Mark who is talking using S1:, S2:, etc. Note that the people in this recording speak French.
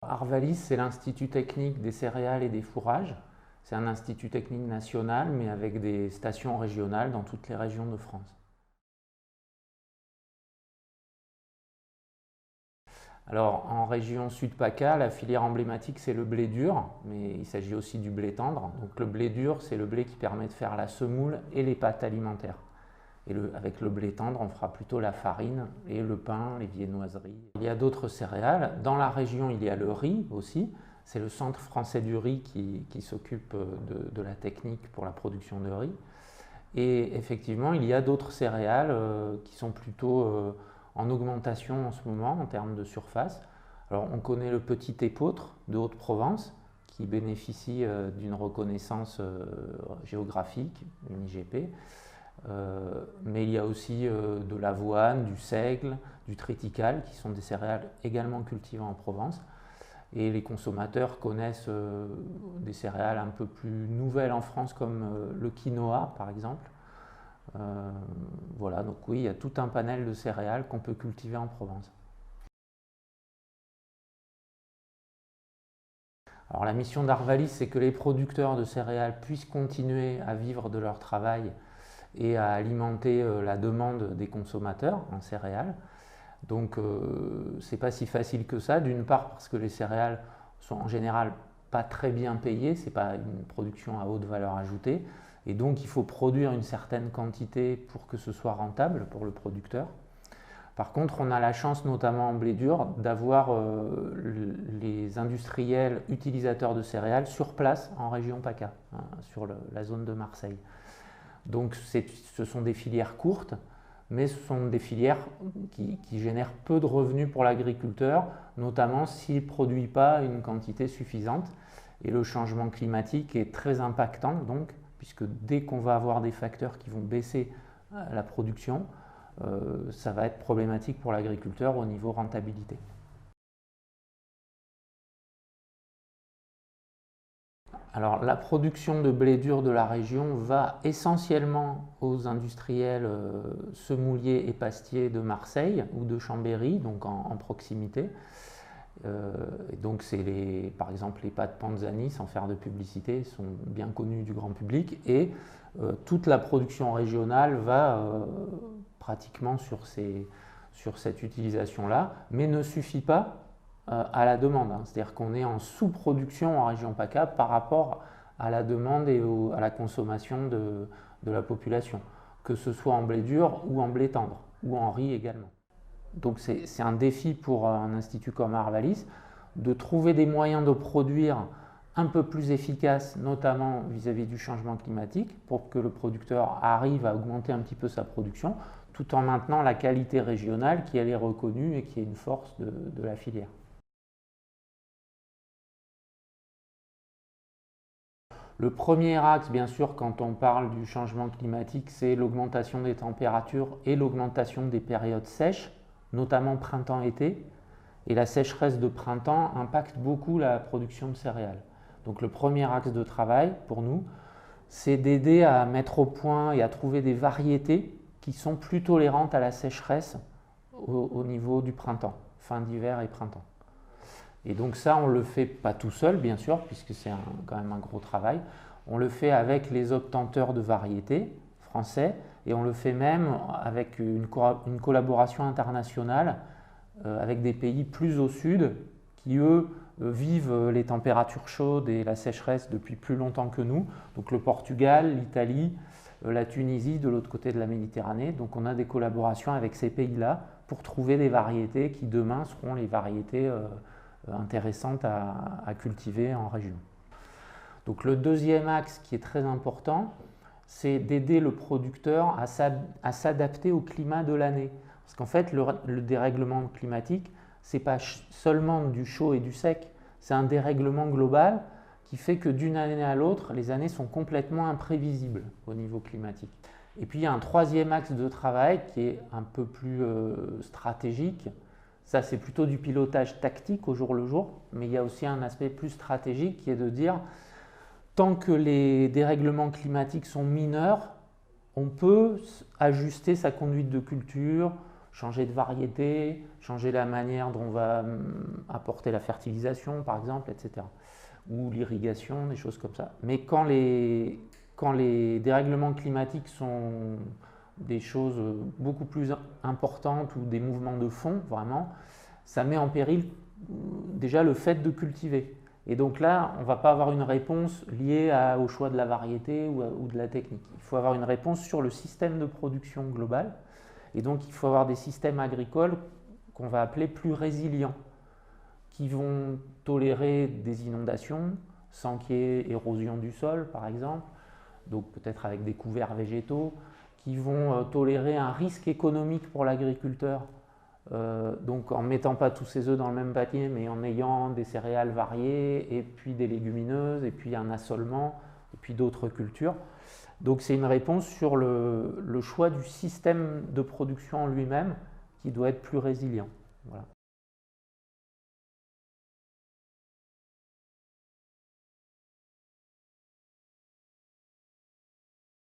S1: Arvalis, c'est l'Institut technique des céréales et des fourrages. C'est un institut technique national, mais avec des stations régionales dans toutes les régions de France. Alors, en région Sud-PACA, la filière emblématique, c'est le blé dur, mais il s'agit aussi du blé tendre. Donc, le blé dur, c'est le blé qui permet de faire la semoule et les pâtes alimentaires. Et avec le blé tendre, on fera plutôt la farine et le pain, les viennoiseries. Il y a d'autres céréales. Dans la région, il y a le riz aussi. C'est le Centre français du riz qui s'occupe de la technique pour la production de riz. Et effectivement, il y a d'autres céréales qui sont plutôt en augmentation en ce moment en termes de surface. Alors, on connaît le petit épeautre de Haute-Provence qui bénéficie d'une reconnaissance géographique, une IGP. Mais il y a aussi de l'avoine, du seigle, du triticale, qui sont des céréales également cultivées en Provence. Et les consommateurs connaissent des céréales un peu plus nouvelles en France, comme le quinoa, par exemple. Voilà, donc oui, il y a tout un panel de céréales qu'on peut cultiver en Provence. Alors la mission d'Arvalis, c'est que les producteurs de céréales puissent continuer à vivre de leur travail et à alimenter la demande des consommateurs en céréales. Donc c'est pas si facile que ça, d'une part parce que les céréales sont en général pas très bien payées, c'est pas une production à haute valeur ajoutée, et donc il faut produire une certaine quantité pour que ce soit rentable pour le producteur. Par contre, on a la chance, notamment en blé dur, d'avoir les industriels utilisateurs de céréales sur place en région PACA, hein, sur la zone de Marseille. Donc ce sont des filières courtes, mais ce sont des filières qui génèrent peu de revenus pour l'agriculteur, notamment s'il ne produit pas une quantité suffisante. Et le changement climatique est très impactant, donc, puisque dès qu'on va avoir des facteurs qui vont baisser la production, ça va être problématique pour l'agriculteur au niveau rentabilité. Alors la production de blé dur de la région va essentiellement aux industriels semouliers et pastiers de Marseille ou de Chambéry, donc en proximité. Et donc c'est par exemple les pâtes Panzani, sans faire de publicité, sont bien connues du grand public, et toute la production régionale va pratiquement sur cette utilisation-là, mais ne suffit pas à la demande. C'est-à-dire qu'on est en sous-production en région PACA par rapport à la demande et à la consommation de la population, que ce soit en blé dur ou en blé tendre, ou en riz également. Donc c'est un défi pour un institut comme Arvalis de trouver des moyens de produire un peu plus efficaces, notamment vis-à-vis du changement climatique, pour que le producteur arrive à augmenter un petit peu sa production, tout en maintenant la qualité régionale qui elle est reconnue et qui est une force de la filière. Le premier axe, bien sûr, quand on parle du changement climatique, c'est l'augmentation des températures et l'augmentation des périodes sèches, notamment printemps-été. Et la sécheresse de printemps impacte beaucoup la production de céréales. Donc le premier axe de travail pour nous, c'est d'aider à mettre au point et à trouver des variétés qui sont plus tolérantes à la sécheresse au niveau du printemps, fin d'hiver et printemps. Et donc ça, on ne le fait pas tout seul, bien sûr, puisque c'est quand même un gros travail. On le fait avec les obtenteurs de variétés français, et on le fait même avec une collaboration internationale avec des pays plus au sud qui, eux, vivent les températures chaudes et la sécheresse depuis plus longtemps que nous. Donc le Portugal, l'Italie, la Tunisie de l'autre côté de la Méditerranée. Donc on a des collaborations avec ces pays-là pour trouver des variétés qui demain seront les variétés intéressantes à cultiver en région. Donc le deuxième axe qui est très important, c'est d'aider le producteur à s'adapter au climat de l'année. Parce qu'en fait, le dérèglement climatique, ce n'est pas seulement du chaud et du sec, c'est un dérèglement global qui fait que d'une année à l'autre, les années sont complètement imprévisibles au niveau climatique. Et puis il y a un troisième axe de travail qui est un peu plus stratégique. Ça, c'est plutôt du pilotage tactique au jour le jour, mais il y a aussi un aspect plus stratégique qui est de dire, tant que les dérèglements climatiques sont mineurs, on peut ajuster sa conduite de culture, changer de variété, changer la manière dont on va apporter la fertilisation, par exemple, etc. Ou l'irrigation, des choses comme ça. Mais quand les dérèglements climatiques sont des choses beaucoup plus importantes ou des mouvements de fond, vraiment, ça met en péril déjà le fait de cultiver. Et donc là, on ne va pas avoir une réponse liée au choix de la variété ou de la technique. Il faut avoir une réponse sur le système de production global. Et donc, il faut avoir des systèmes agricoles qu'on va appeler plus résilients, qui vont tolérer des inondations sans qu'il y ait érosion du sol, par exemple, donc peut-être avec des couverts végétaux, qui vont tolérer un risque économique pour l'agriculteur, donc en ne mettant pas tous ses œufs dans le même panier, mais en ayant des céréales variées, et puis des légumineuses, et puis un assolement, et puis d'autres cultures. Donc c'est une réponse sur le choix du système de production en lui-même qui doit être plus résilient. Voilà.